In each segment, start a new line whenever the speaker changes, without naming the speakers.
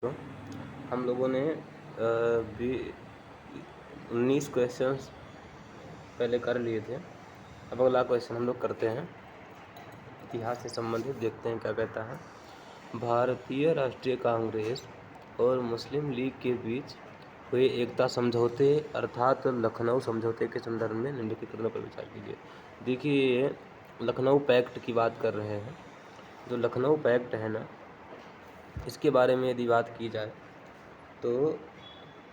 तो हम लोगों ने भी 19 क्वेश्चंस पहले कर लिए थे। अब अगला क्वेश्चन हम लोग करते हैं, इतिहास से संबंधित। देखते हैं क्या कहता है। भारतीय राष्ट्रीय कांग्रेस और मुस्लिम लीग के बीच हुए एकता समझौते अर्थात लखनऊ समझौते के संदर्भ में निम्नलिखित कथनों पर विचार कीजिए। देखिए, लखनऊ पैक्ट की बात कर रहे हैं। जो लखनऊ पैक्ट है ना, इसके बारे में यदि बात की जाए तो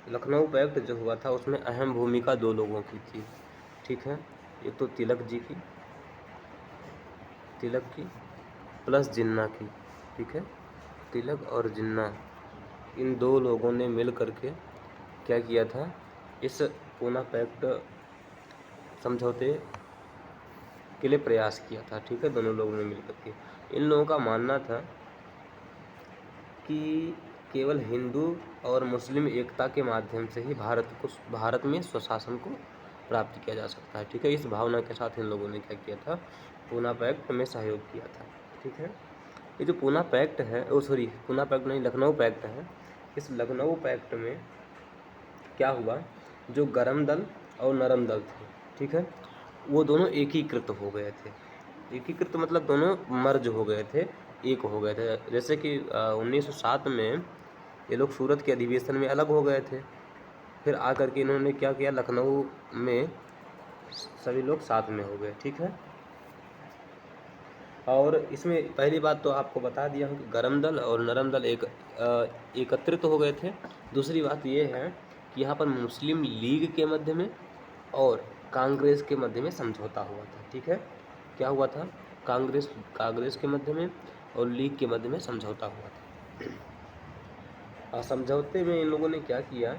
लखनऊ पैक्ट जो हुआ था उसमें अहम भूमिका दो लोगों की थी, ठीक है। एक तो तिलक की प्लस जिन्ना की, ठीक है। तिलक और जिन्ना, इन दो लोगों ने मिल करके क्या किया था, इस पूना पैक्ट समझौते के लिए प्रयास किया था, ठीक है। दोनों लोगों ने मिल करके, इन लोगों का मानना था कि केवल हिंदू और मुस्लिम एकता के माध्यम से ही भारत में स्वशासन को प्राप्त किया जा सकता है, ठीक है। इस भावना के साथ इन लोगों ने क्या किया था, पूना पैक्ट में सहयोग किया था, ठीक है। ये जो पूना पैक्ट है, पूना पैक्ट नहीं, लखनऊ पैक्ट है। इस लखनऊ पैक्ट में क्या हुआ, जो गरम दल और नरम दल थे, ठीक है, वो दोनों एकीकृत हो गए थे। एकीकृत मतलब दोनों मर्ज हो गए थे, एक हो गए थे। जैसे कि 1907 में ये लोग सूरत के अधिवेशन में अलग हो गए थे, फिर आकर के इन्होंने क्या किया, लखनऊ में सभी लोग साथ में हो गए, ठीक है। और इसमें पहली बात तो आपको बता दिया हूँ कि गरम दल और नरम दल एकत्रित हो गए थे। दूसरी बात ये है कि यहाँ पर मुस्लिम लीग के मध्य में और कांग्रेस के मध्य में समझौता हुआ था, ठीक है। क्या हुआ था, कांग्रेस के मध्य में और लीग के मध्य में समझौता हुआ था। और समझौते में इन लोगों ने क्या किया,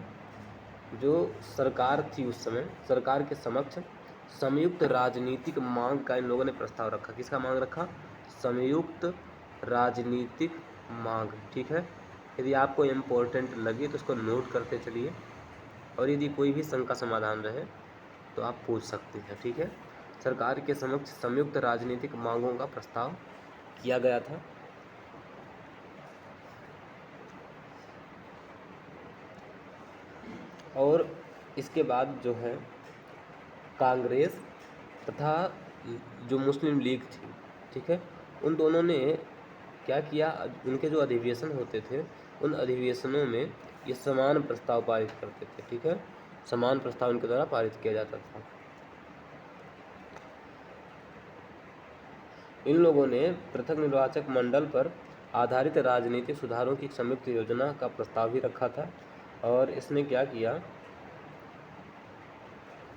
जो सरकार थी उस समय, सरकार के समक्ष संयुक्त राजनीतिक मांग का इन लोगों ने प्रस्ताव रखा। किसका मांग रखा, संयुक्त राजनीतिक मांग, ठीक है। यदि आपको इम्पोर्टेंट लगे तो इसको नोट करते चलिए, और यदि कोई भी शंका समाधान रहे तो आप पूछ सकते हैं, ठीक है। सरकार के समक्ष संयुक्त राजनीतिक मांगों का प्रस्ताव किया गया था। और इसके बाद जो है, कांग्रेस तथा जो मुस्लिम लीग थी, ठीक है, उन दोनों ने क्या किया, उनके जो अधिवेशन होते थे उन अधिवेशनों में ये समान प्रस्ताव पारित करते थे, ठीक है। समान प्रस्ताव इनके द्वारा पारित किया जाता था। इन लोगों ने पृथक निर्वाचक मंडल पर आधारित राजनीतिक सुधारों की संयुक्त योजना का प्रस्ताव भी रखा था। और इसने क्या किया,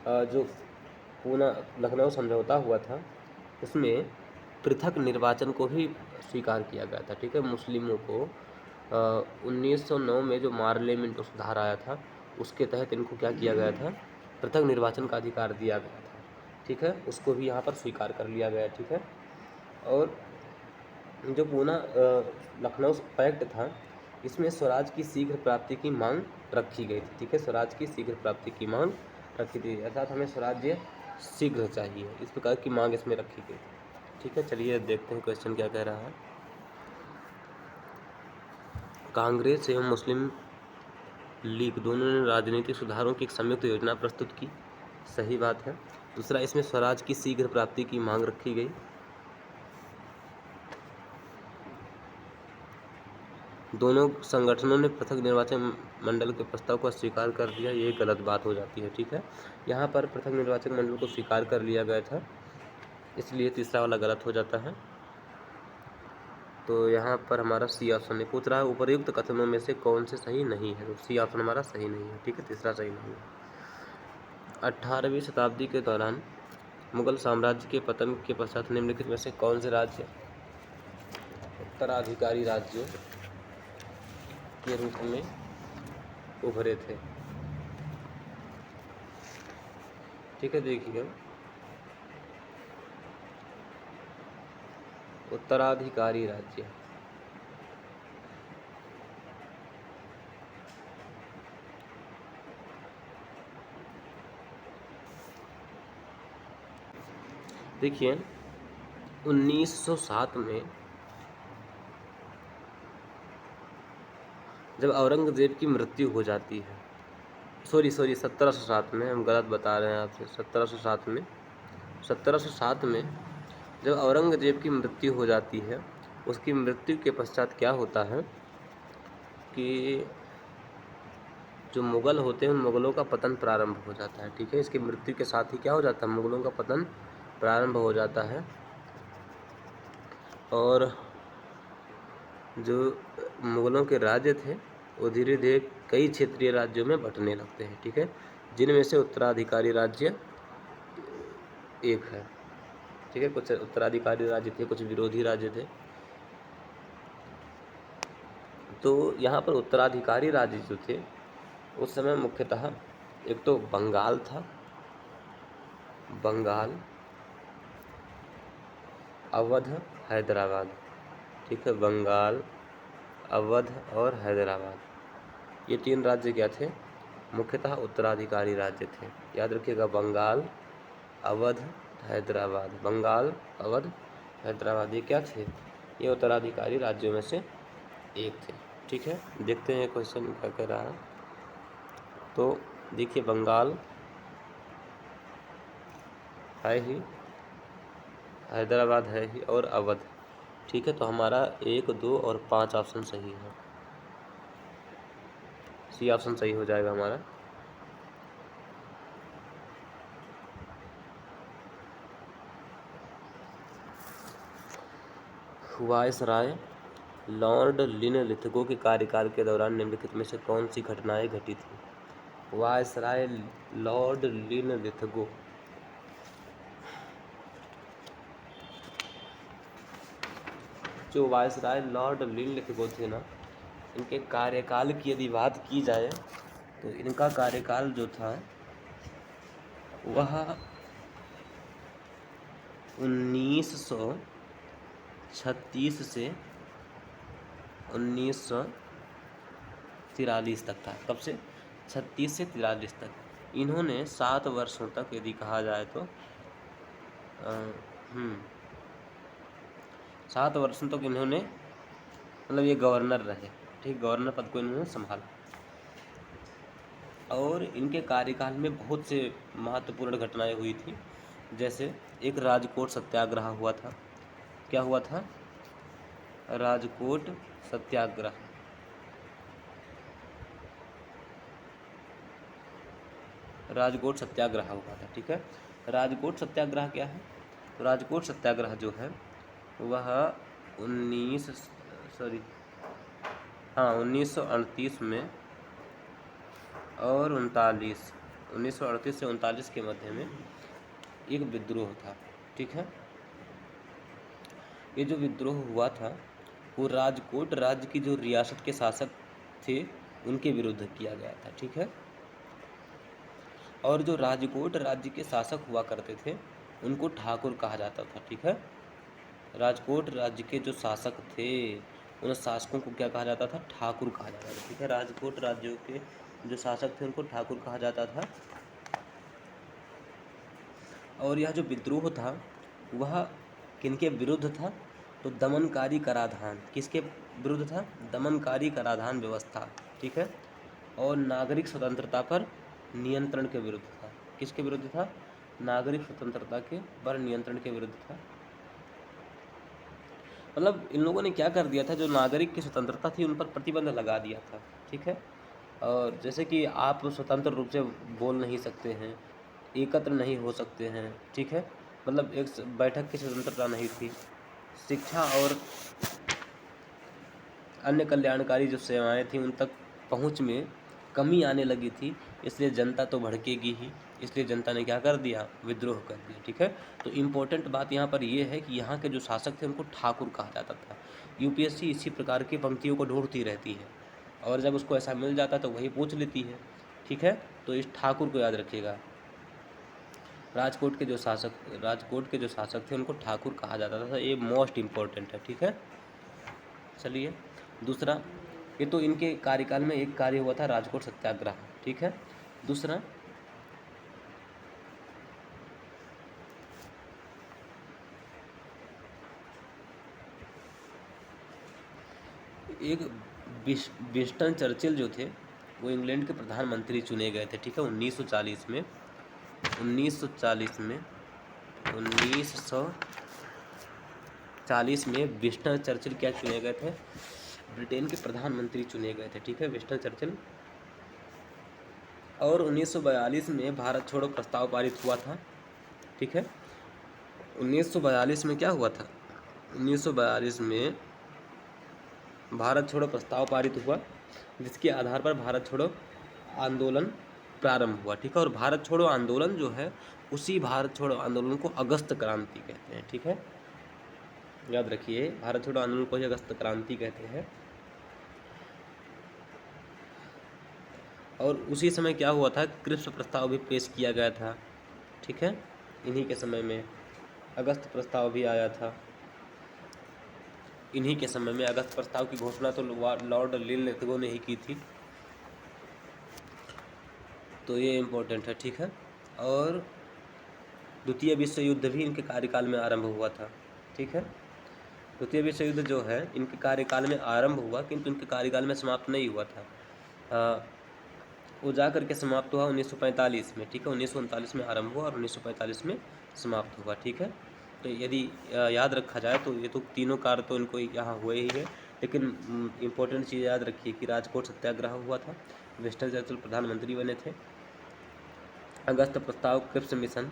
जो पूना लखनऊ समझौता हुआ था उसमें पृथक निर्वाचन को भी स्वीकार किया गया था, ठीक है। मुस्लिमों को 1909 में जो पार्लियामेंट सुधार आया था उसके तहत इनको क्या किया गया था, पृथक निर्वाचन का अधिकार दिया गया था, ठीक है। उसको भी यहाँ पर स्वीकार कर लिया गया, ठीक है। और जो पूना लखनऊ पैक्ट था, इसमें स्वराज की शीघ्र प्राप्ति की मांग रखी गई थी, ठीक है। स्वराज की शीघ्र प्राप्ति की मांग रखी थी, अर्थात हमें स्वराज्य शीघ्र चाहिए, इस प्रकार की मांग इसमें रखी गई थी, ठीक है। चलिए देखते हैं क्वेश्चन क्या कह रहा है। कांग्रेस एवं मुस्लिम लीग दोनों ने राजनीतिक सुधारों की एक संयुक्त योजना प्रस्तुत की, सही बात है। दूसरा, इसमें स्वराज की शीघ्र प्राप्ति की मांग रखी गई। दोनों संगठनों ने पृथक निर्वाचन मंडल के प्रस्ताव को अस्वीकार कर दिया, ये गलत बात हो जाती है, ठीक है। यहाँ पर पृथक निर्वाचन मंडल को स्वीकार कर लिया गया था, इसलिए तीसरा वाला गलत हो जाता है। तो यहाँ पर हमारा सी ऑप्शन नहीं पूछ रहा है, उपयुक्त कथनों में से कौन से सही नहीं है, तो सी ऑप्शन हमारा सही नहीं है, ठीक है। तीसरा सही नहीं है। 18वीं शताब्दी के दौरान मुगल साम्राज्य के पतन के पश्चात निम्नलिखित में से कौन से राज्य उत्तराधिकारी राज्यों के रूप में उभरे थे, ठीक है। देखिए, उत्तराधिकारी राज्य, देखिए 1907 में जब औरंगजेब की मृत्यु हो जाती है, सॉरी 1707 में, हम गलत बता रहे हैं आपसे, 1707 में जब औरंगजेब की मृत्यु हो जाती है, उसकी मृत्यु के पश्चात क्या होता है कि जो मुग़ल होते हैं उन मुग़लों का पतन प्रारंभ हो जाता है। ठीक है, इसकी मृत्यु के साथ ही क्या हो जाता है, मुग़लों का पतन प्रारंभ हो जाता है और जो मुग़लों के राज्य थे वो धीरे धीरे कई क्षेत्रीय राज्यों में बंटने लगते हैं। ठीक है, जिनमें से उत्तराधिकारी राज्य एक है। ठीक है, कुछ उत्तराधिकारी राज्य थे, कुछ विरोधी राज्य थे। तो यहाँ पर उत्तराधिकारी राज्य जो थे उस समय मुख्यतः एक तो बंगाल था, बंगाल, अवध, हैदराबाद। ठीक है, बंगाल, अवध और हैदराबाद, ये 3 राज्य क्या थे, मुख्यतः उत्तराधिकारी राज्य थे। याद रखिएगा, बंगाल, अवध, हैदराबाद। बंगाल, अवध, हैदराबाद ये क्या थे, ये उत्तराधिकारी राज्यों में से एक थे। ठीक है, देखते हैं क्वेश्चन क्या कह रहा है। तो देखिए, बंगाल है ही, हैदराबाद है ही और अवध। ठीक है, तो हमारा 1, 2 और 5 ऑप्शन सही है। सी ऑप्शन सही हो जाएगा हमारा। वायसराय लॉर्ड लिनलिथगो के कार्यकाल के दौरान निम्नलिखित में से कौन सी घटनाएं घटी थी। वायसराय लॉर्ड लिनलिथगो, जो वायसराय लॉर्ड लिनलिथगो थे ना, इनके कार्यकाल की यदि बात की जाए तो इनका कार्यकाल जो था वह 1936 से 1943 तक था। कब से? 36 से 43 तक। इन्होंने 7 वर्षों तक यदि कहा जाए तो 7 वर्षों तक इन्होंने, मतलब ये गवर्नर रहे। ठीक, गवर्नर पद को इन्होंने संभाला और इनके कार्यकाल में बहुत से महत्वपूर्ण घटनाएं हुई थी। जैसे एक राजकोट सत्याग्रह हुआ था। क्या हुआ था? राजकोट सत्याग्रह। राजकोट सत्याग्रह हुआ था। ठीक है, राजकोट सत्याग्रह क्या है? तो राजकोट सत्याग्रह जो है वह 1938 में और 1938 से 39 के मध्य में एक विद्रोह था। ठीक है, ये जो विद्रोह हुआ था वो राजकोट राज्य की जो रियासत के शासक थे उनके विरुद्ध किया गया था। ठीक है, और जो राजकोट राज्य के शासक हुआ करते थे उनको ठाकुर कहा जाता था। ठीक है, राजकोट राज्य के जो शासक थे उन शासकों को क्या कहा जाता था? ठाकुर कहा जाता था। ठीक है, राजकोट राज्यों के जो शासक थे उनको ठाकुर कहा जाता था। और यह जो विद्रोह था वह किनके विरुद्ध था? तो दमनकारी कराधान। किसके विरुद्ध था? दमनकारी कराधान व्यवस्था। ठीक है, और नागरिक स्वतंत्रता पर नियंत्रण के विरुद्ध था। किसके विरुद्ध था? नागरिक स्वतंत्रता के पर नियंत्रण के विरुद्ध था। मतलब इन लोगों ने क्या कर दिया था, जो नागरिक की स्वतंत्रता थी उन पर प्रतिबंध लगा दिया था। ठीक है, और जैसे कि आप स्वतंत्र रूप से बोल नहीं सकते हैं, एकत्र नहीं हो सकते हैं। ठीक है, मतलब एक बैठक की स्वतंत्रता नहीं थी। शिक्षा और अन्य कल्याणकारी जो सेवाएं थी उन तक पहुंच में कमी आने लगी थी, इसलिए जनता तो भड़केगी ही, इसलिए जनता ने क्या कर दिया? विद्रोह कर दिया। ठीक है, तो इम्पोर्टेंट बात यहाँ पर यह है कि यहाँ के जो शासक थे उनको ठाकुर कहा जाता था। यूपीएससी इसी प्रकार की पंक्तियों को ढूंढती रहती है और जब उसको ऐसा मिल जाता तो वही पूछ लेती है। ठीक है, तो इस ठाकुर को याद रखिएगा। राजकोट के जो शासक थे उनको ठाकुर कहा जाता था। ये मोस्ट इम्पोर्टेंट है। ठीक है, चलिए दूसरा, ये तो इनके कार्यकाल में एक कार्य हुआ था राजकोट सत्याग्रह। ठीक है, दूसरा एक विंस्टन चर्चिल जो थे वो इंग्लैंड के प्रधानमंत्री चुने गए थे, ठीक है, 1940 में 1940 में विंस्टन चर्चिल क्या चुने गए थे, ब्रिटेन के प्रधानमंत्री चुने गए थे, ठीक है, विंस्टन चर्चिल। और 1942 में भारत छोड़ो प्रस्ताव पारित हुआ था, ठीक है। 1942 में क्या हुआ था, 1942 में भारत छोड़ो प्रस्ताव पारित हुआ, जिसके आधार पर भारत छोड़ो आंदोलन प्रारंभ हुआ, ठीक है। और भारत छोड़ो आंदोलन जो है, उसी भारत छोड़ो आंदोलन को अगस्त क्रांति कहते हैं, ठीक है, याद रखिए, भारत छोड़ो आंदोलन को ही अगस्त क्रांति कहते हैं। और उसी समय क्या हुआ था, क्रिप्स प्रस्ताव भी पेश किया गया था, ठीक है, इन्हीं के समय में अगस्त प्रस्ताव भी आया था, इन्हीं के समय में। अगस्त प्रस्ताव की घोषणा तो लॉर्ड लिनलिथगो ने ही की थी, तो ये इम्पोर्टेंट है, ठीक है। और द्वितीय विश्व युद्ध भी इनके कार्यकाल में आरंभ हुआ था, ठीक है। द्वितीय विश्व युद्ध जो है इनके कार्यकाल में आरंभ हुआ, किंतु इनके कार्यकाल में समाप्त नहीं हुआ था, वो जा करके समाप्त हुआ 1945 में, ठीक है, 1939 में आरंभ हुआ और 1945 में समाप्त हुआ, ठीक है। तो यदि याद रखा जाए तो ये तो तीनों कार्य तो इनको यहाँ हुए ही है, लेकिन इम्पोर्टेंट चीज़ याद रखिए कि राजकोट सत्याग्रह हुआ था, विंस्टन चर्चिल प्रधानमंत्री बने थे, अगस्त प्रस्ताव, क्रिप्स मिशन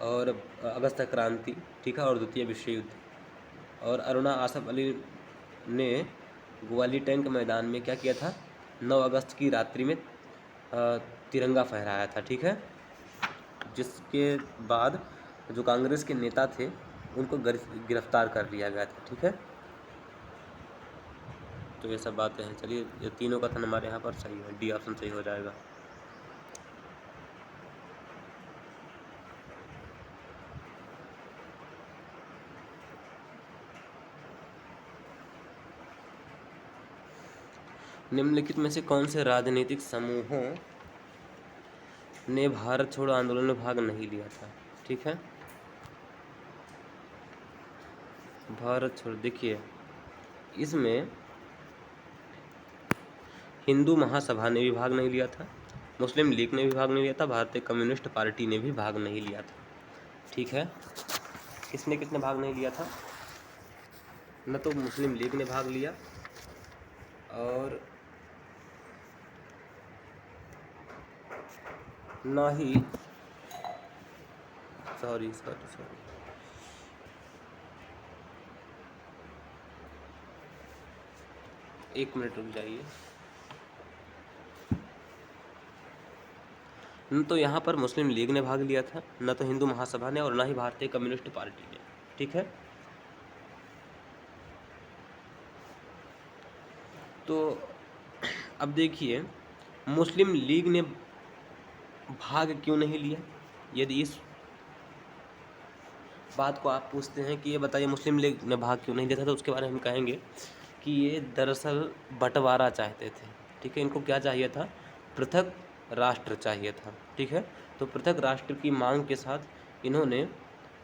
और अगस्त क्रांति, ठीक है, और द्वितीय विश्व युद्ध। और अरुणा आसफ अली ने ग्वाली टैंक मैदान में क्या किया था, 9 अगस्त की रात्रि में तिरंगा फहराया था, ठीक है, जिसके बाद जो कांग्रेस के नेता थे उनको गिरफ्तार कर लिया गया था, ठीक है। तो ये सब बातें हैं। चलिए, ये तीनों कथन हमारे यहाँ पर सही है, डी ऑप्शन सही हो जाएगा। निम्नलिखित में से कौन से राजनीतिक समूहों ने भारत छोड़ो आंदोलन में भाग नहीं लिया था, ठीक है। भारत छोड़ो, देखिए इसमें हिंदू महासभा ने भी भाग नहीं लिया था, मुस्लिम लीग ने भी भाग नहीं लिया था, भारतीय कम्युनिस्ट पार्टी ने भी भाग नहीं लिया था, ठीक है। किसने किसने भाग नहीं लिया था, न तो मुस्लिम लीग ने भाग लिया और ना ही सॉरी एक मिनट रुक जाइए, न तो यहाँ पर मुस्लिम लीग ने भाग लिया था, न तो हिंदू महासभा ने, और ना ही भारतीय कम्युनिस्ट पार्टी ने, ठीक है। तो अब देखिए मुस्लिम लीग ने भाग क्यों नहीं लिया, यदि इस बात को आप पूछते हैं कि ये बताइए मुस्लिम लीग ने भाग क्यों नहीं लिया था, तो उसके बारे में हम कहेंगे कि ये दरअसल बंटवारा चाहते थे, ठीक है। इनको क्या चाहिए था, पृथक राष्ट्र चाहिए था, ठीक है। तो पृथक राष्ट्र की मांग के साथ इन्होंने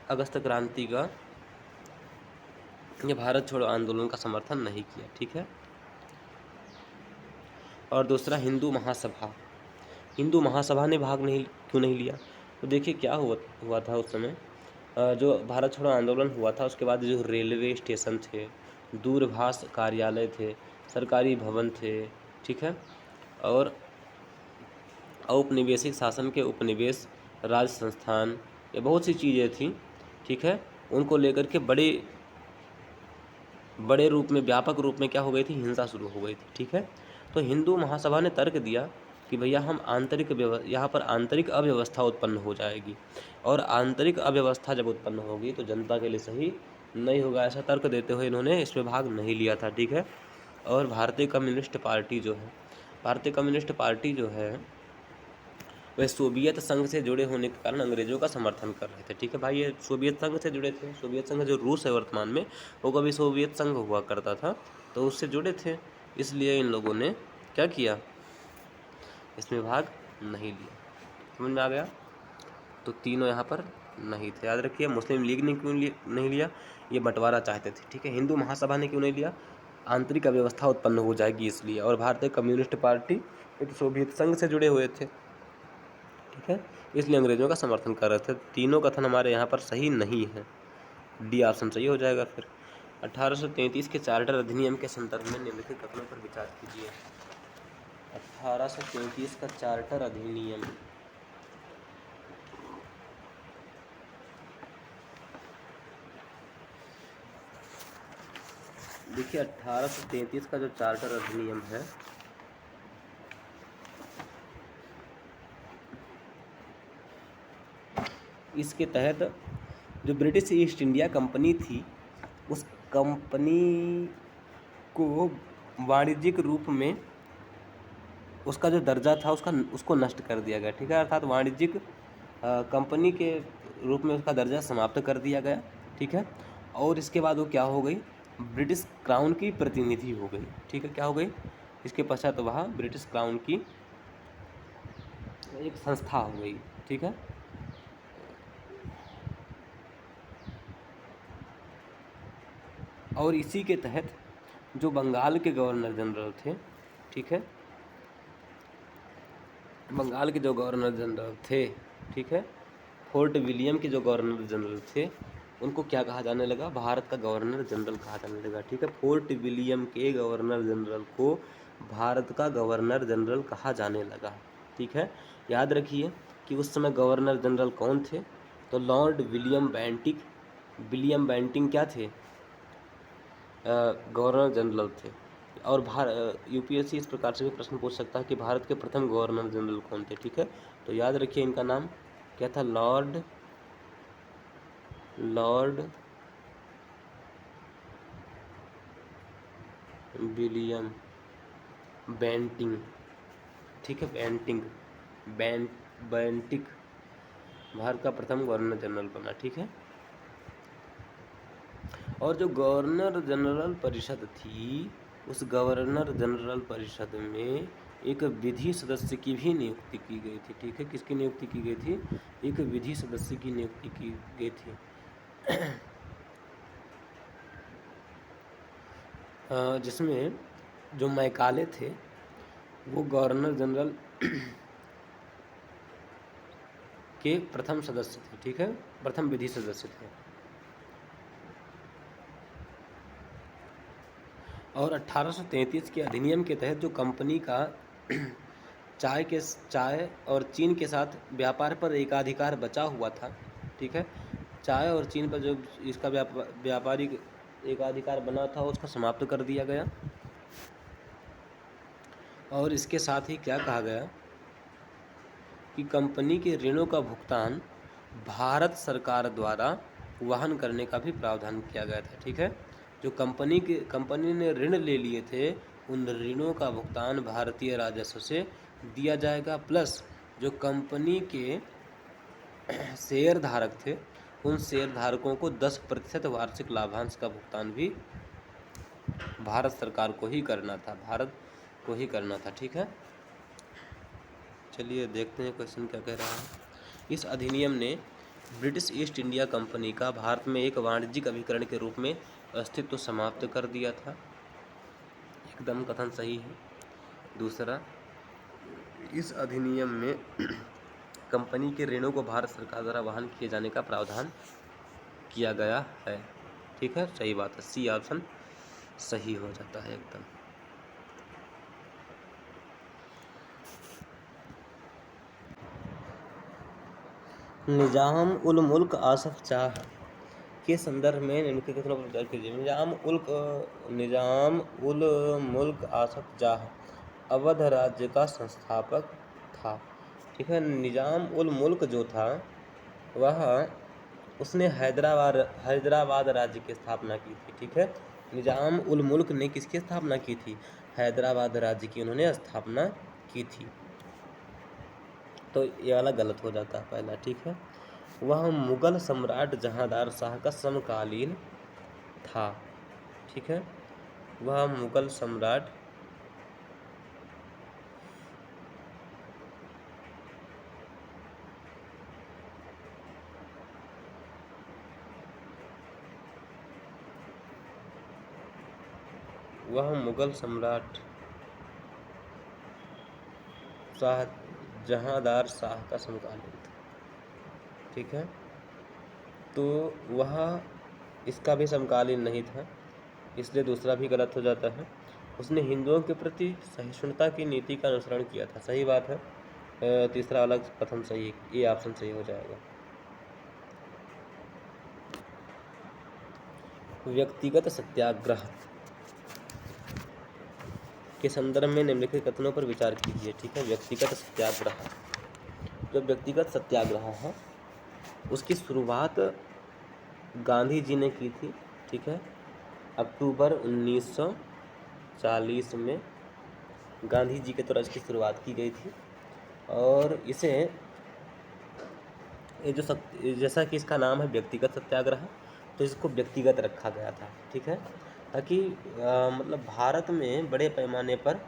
अगस्त क्रांति का, ये भारत छोड़ो आंदोलन का समर्थन नहीं किया, ठीक है। और दूसरा, हिंदू महासभा ने भाग नहीं क्यों नहीं लिया, तो देखिए क्या हुआ था उस समय, जो भारत छोड़ो आंदोलन हुआ था उसके बाद जो रेलवे स्टेशन थे, दूरभाष कार्यालय थे, सरकारी भवन थे, ठीक है, और औपनिवेशिक शासन के उपनिवेश राज्य संस्थान, ये बहुत सी चीज़ें थी, ठीक है। उनको लेकर के बड़े रूप में, व्यापक रूप में क्या हो गई थी, हिंसा शुरू हो गई थी, ठीक है। तो हिंदू महासभा ने तर्क दिया कि भैया हम यहाँ पर आंतरिक अव्यवस्था उत्पन्न हो जाएगी, और आंतरिक अव्यवस्था जब उत्पन्न होगी तो जनता के लिए सही नहीं होगा, ऐसा तर्क देते हुए इन्होंने इसमें भाग नहीं लिया था, ठीक है। और भारतीय कम्युनिस्ट पार्टी जो है वह सोवियत संघ से जुड़े होने के कारण अंग्रेजों का समर्थन कर रहे थे, ठीक है भाई। ये सोवियत संघ से जुड़े थे, सोवियत संघ जो रूस है वर्तमान में, वो कभी सोवियत संघ हुआ करता था, तो उससे जुड़े थे, इसलिए इन लोगों ने क्या किया, इसमें भाग नहीं लिया। समझ में आ गया। तो तीनों यहाँ पर नहीं थे, याद रखिए। मुस्लिम लीग ने क्यों नहीं लिया, ये बंटवारा चाहते थे, ठीक है। हिंदू महासभा ने क्यों नहीं लिया, आंतरिक अव्यवस्था उत्पन्न हो जाएगी इसलिए। और भारतीय कम्युनिस्ट पार्टी एक सोवियत संघ से जुड़े हुए थे, ठीक है, इसलिए अंग्रेजों का समर्थन कर रहे थे। तीनों कथन हमारे यहाँ पर सही नहीं है, डी ऑप्शन सही हो जाएगा। फिर 1833 के चार्टर अधिनियम के संदर्भ में निम्नलिखित कथनों पर विचार कीजिए। 1833 का चार्टर अधिनियम, देखिए 1833 का जो चार्टर अधिनियम है, इसके तहत जो ब्रिटिश ईस्ट इंडिया कंपनी थी, उस कंपनी को वाणिज्यिक रूप में उसका जो दर्जा था उसको नष्ट कर दिया गया, ठीक है, अर्थात वाणिज्यिक कंपनी के रूप में उसका दर्जा समाप्त कर दिया गया, ठीक है। और इसके बाद वो क्या हो गई, ब्रिटिश क्राउन की प्रतिनिधि हो गई, ठीक है, क्या हो गई, इसके पश्चात वह ब्रिटिश क्राउन की एक संस्था हो गई, ठीक है। और इसी के तहत जो बंगाल के गवर्नर जनरल थे, ठीक है, बंगाल के जो गवर्नर जनरल थे, ठीक है, फोर्ट विलियम के जो गवर्नर जनरल थे, उनको क्या कहा जाने लगा, भारत का गवर्नर जनरल कहा जाने लगा, ठीक है। फोर्ट विलियम के गवर्नर जनरल को भारत का गवर्नर जनरल कहा जाने लगा, ठीक है। याद रखिए कि उस समय गवर्नर जनरल कौन थे, तो Lord William Bentinck, William Bentinck क्या थे, गवर्नर जनरल थे। और यूपीएससी इस प्रकार से भी प्रश्न पूछ सकता है कि भारत के प्रथम गवर्नर जनरल कौन थे, ठीक है। तो याद रखिए इनका नाम क्या था, लॉर्ड विलियम बेंटिंग, ठीक है, बेंटिक भारत का प्रथम गवर्नर जनरल बना, ठीक है। और जो गवर्नर जनरल परिषद थी, उस गवर्नर जनरल परिषद में एक विधि सदस्य की भी नियुक्ति की गई थी, ठीक है। किसकी नियुक्ति की गई थी, एक विधि सदस्य की नियुक्ति की गई थी। जिसमें जो मैकाले थे वो गवर्नर जनरल के प्रथम सदस्य थे, ठीक है, प्रथम विधि सदस्य थे। और 1833 के अधिनियम के तहत जो कंपनी का चाय और चीन के साथ व्यापार पर एकाधिकार बचा हुआ था, ठीक है, चाय और चीन पर जो इसका व्यापारिक एकाधिकार बना था उसका समाप्त कर दिया गया। और इसके साथ ही क्या कहा गया कि कंपनी के ऋणों का भुगतान भारत सरकार द्वारा वहन करने का भी प्रावधान किया गया था, ठीक है। जो कंपनी ने ऋण ले लिए थे, उन ऋणों का भुगतान भारतीय राजस्व से दिया जाएगा, प्लस जो कंपनी के शेयर धारक थे, उन शेयर धारकों को 10% वार्षिक लाभांश का भुगतान भी भारत सरकार को ही करना था, ठीक है। चलिए देखते हैं क्वेश्चन क्या कह रहा है। इस अधिनियम ने ब्रिटिश ईस्ट इंडिया कंपनी का भारत में एक वाणिज्यिक अभिकरण के रूप में अस्तित्व समाप्त कर दिया था, एकदम कथन सही है। दूसरा, इस अधिनियम में कंपनी के ऋणों को भारत सरकार द्वारा वहन किए जाने का प्रावधान किया गया है, ठीक है, सही बात है, सी ऑप्शन सही हो जाता है एकदम। निजाम उल मुल्क आसफ जाह के संदर्भ में इनके कथनों पर विचार कीजिए। निजाम उल मुल्क आसफ जाह अवध राज्य का संस्थापक था, ठीक है। निजाम उल मुल्क जो था वह उसने हैदराबाद राज्य की स्थापना की थी, ठीक है। निजाम उल मुल्क ने किसकी स्थापना की थी, हैदराबाद राज्य की उन्होंने स्थापना की थी। तो ये वाला गलत हो जाता है पहला, ठीक है। वह मुगल सम्राट जहांदार शाह का समकालीन था, ठीक है। वह मुगल सम्राट वह मुगल सम्राट जहांदार शाह का समकालीन था। ठीक है, तो वह इसका भी समकालीन नहीं था, इसलिए दूसरा भी गलत हो जाता है। उसने हिंदुओं के प्रति सहिष्णुता की नीति का अनुसरण किया था, सही बात है। तीसरा वाला प्रथम सही, ये ऑप्शन सही हो जाएगा। व्यक्तिगत सत्याग्रह के संदर्भ में निम्नलिखित कथनों पर विचार कीजिए। ठीक है, व्यक्तिगत सत्याग्रह, जो व्यक्तिगत सत्याग्रह है उसकी शुरुआत गांधी जी ने की थी। ठीक है, अक्टूबर 1940 में गांधी जी के द्वारा इसकी शुरुआत की गई थी। और इसे ये जैसा कि इसका नाम है व्यक्तिगत सत्याग्रह, तो इसको व्यक्तिगत रखा गया था। ठीक है, ताकि मतलब भारत में बड़े पैमाने पर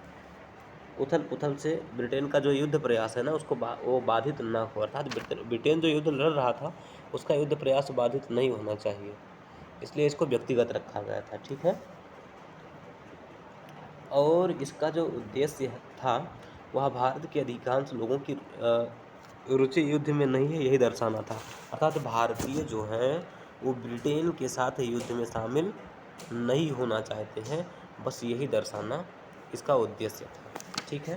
उथल पुथल से ब्रिटेन का जो युद्ध प्रयास है ना उसको वो बाधित ना हो, अर्थात ब्रिटेन जो युद्ध लड़ रहा था उसका युद्ध प्रयास बाधित नहीं होना चाहिए, इसलिए इसको व्यक्तिगत रखा गया था। ठीक है, और इसका जो उद्देश्य था वह भारत के अधिकांश लोगों की रुचि युद्ध में नहीं है, यही दर्शाना था। अर्थात भारतीय जो हैं वो ब्रिटेन के साथ युद्ध में शामिल नहीं होना चाहते हैं, बस यही दर्शाना इसका उद्देश्य था। ठीक है,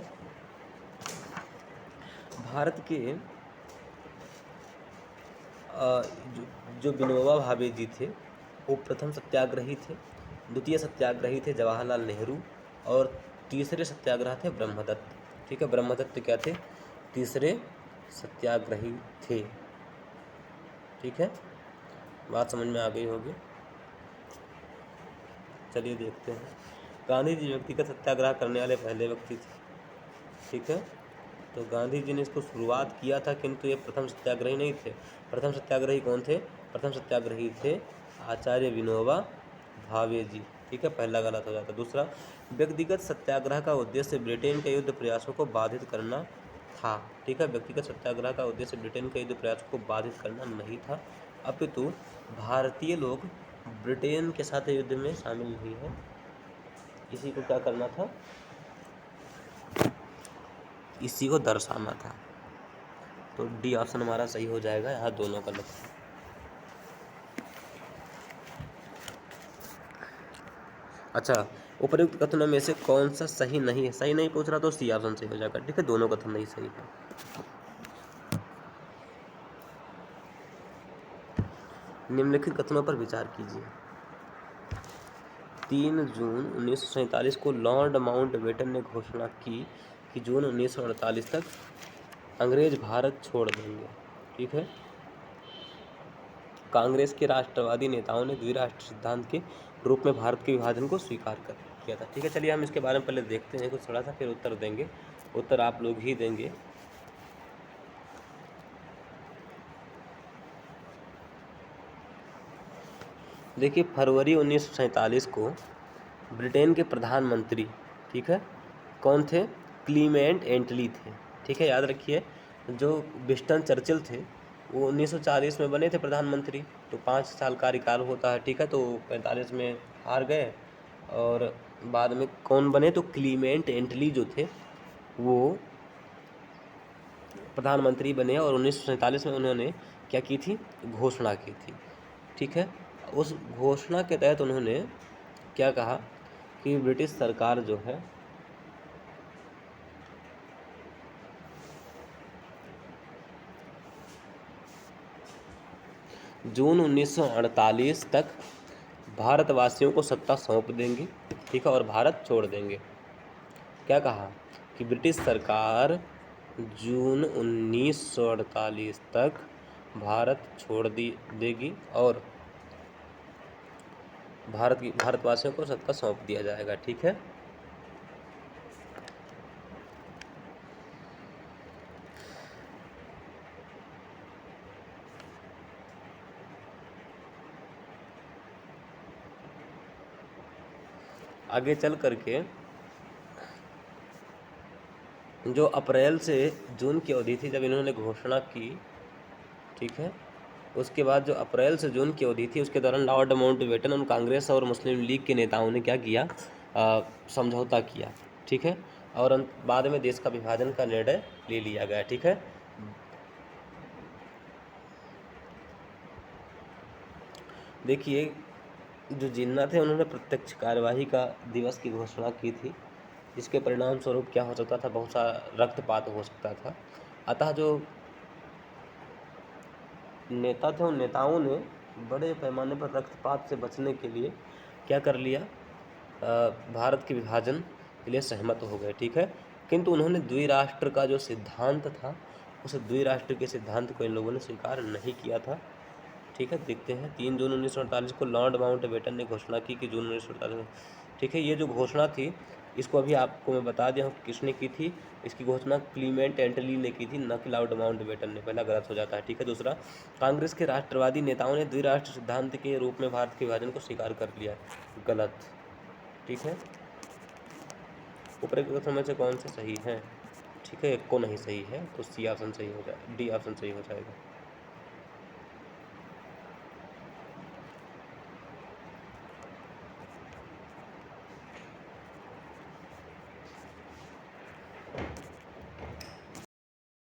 भारत के जो विनोबा भावे जी थे वो प्रथम सत्याग्रही थे, द्वितीय सत्याग्रही थे जवाहरलाल नेहरू, और तीसरे सत्याग्रह थे ब्रह्मदत्त। ठीक है, ब्रह्मदत्त क्या थे? तीसरे सत्याग्रही थे। ठीक है, बात समझ में आ गई होगी। चलिए देखते हैं। गांधी जी व्यक्तिगत सत्याग्रह करने वाले पहले व्यक्ति थे। ठीक है, तो गांधी जी ने इसको शुरुआत किया था, किंतु ये प्रथम सत्याग्रही नहीं थे। प्रथम सत्याग्रही कौन थे? प्रथम सत्याग्रही थे आचार्य विनोबा भावे जी। ठीक है, पहला गलत हो जाता। दूसरा, व्यक्तिगत सत्याग्रह का उद्देश्य ब्रिटेन के युद्ध प्रयासों को बाधित करना था। ठीक है, व्यक्तिगत सत्याग्रह का उद्देश्य ब्रिटेन के युद्ध प्रयासों को बाधित करना नहीं था, अपितु भारतीय लोग ब्रिटेन के साथ युद्ध में शामिल नहीं है, इसी को क्या करना था? इसी को दर्शाना था। तो डी ऑप्शन हमारा सही हो जाएगा, यहाँ दोनों गलत है। अच्छा, उपयुक्त कथनों में से कौन सा सही नहीं है? सही नहीं पूछ रहा तो सी ऑप्शन सही हो जाएगा। ठीक है, दोनों कथन नहीं सही है। निम्नलिखित कथनों पर विचार कीजिए। 3 जून 1947 को लॉर्ड माउंटबेटन ने घोषणा की कि जून 1948 तक अंग्रेज भारत छोड़ देंगे। ठीक है, कांग्रेस के राष्ट्रवादी नेताओं ने द्विराष्ट्र सिद्धांत के रूप में भारत के विभाजन को स्वीकार कर किया था। ठीक है, चलिए हम इसके बारे में पहले देखते हैं कुछ थोड़ा सा, फिर उत्तर देंगे। उत्तर आप लोग ही देंगे। देखिए, फरवरी 1947 को ब्रिटेन के प्रधानमंत्री, ठीक है, कौन थे? क्लीमेंट एटली थे। ठीक है, याद रखिए, जो विंस्टन चर्चिल थे वो 1940 में बने थे प्रधानमंत्री, तो 5 साल कार्यकाल होता है। ठीक है, तो 45 में हार गए और बाद में कौन बने? तो क्लीमेंट एटली जो थे वो प्रधानमंत्री बने और 1947 में उन्होंने क्या की थी? घोषणा की थी। ठीक है, उस घोषणा के तहत उन्होंने क्या कहा कि ब्रिटिश सरकार जो है जून 1948 तक भारतवासियों को सत्ता सौंप देंगी। ठीक है, और भारत छोड़ देंगे। क्या कहा कि ब्रिटिश सरकार जून 1948 तक भारत छोड़ देगी और भारतवासियों को सत्ता सौंप दिया जाएगा। ठीक है, आगे चल करके जो अप्रैल से जून की अवधि थी जब इन्होंने घोषणा की, ठीक है, उसके बाद जो अप्रैल से जून की अवधि थी उसके दौरान लॉर्ड माउंटबेटन और कांग्रेस और मुस्लिम लीग के नेताओं ने क्या किया? समझौता किया, ठीक है, और बाद में देश का विभाजन का निर्णय ले लिया गया, ठीक है। देखिए, जो जिन्ना थे उन्होंने प्रत्यक्ष कार्यवाही का दिवस की घोषणा की थी, जिसके परिणाम स्वरूप क्या हो सकता था, बहुत सारा रक्तपात हो सकता था। अतः जो नेता थे उन नेताओं ने बड़े पैमाने पर रक्तपात से बचने के लिए क्या कर लिया, भारत के विभाजन के लिए सहमत हो गए, ठीक है। किंतु उन्होंने द्विराष्ट्र का जो सिद्धांत था, उस द्विराष्ट्र के सिद्धांत को इन लोगों ने स्वीकार नहीं किया था, ठीक है। देखते हैं 3 जून 1948 को लॉर्ड माउंटबेटन ने घोषणा की कि जून 1948, ठीक है। ये जो घोषणा थी, इसको अभी आपको मैं बता दिया हूँ किसने की थी। इसकी घोषणा क्लीमेंट एटली ने की थी, न कि लॉर्ड माउंटबेटन ने। पहला गलत हो जाता है, ठीक है। दूसरा, कांग्रेस के राष्ट्रवादी नेताओं ने द्विराष्ट्र सिद्धांत के रूप में भारत के विभाजन को स्वीकार कर लिया, गलत, ठीक है। उपरोक्त समय से कौन से सही है, ठीक है, एक को नहीं सही है, तो सी ऑप्शन सही हो जाए, डी ऑप्शन सही हो जाएगा।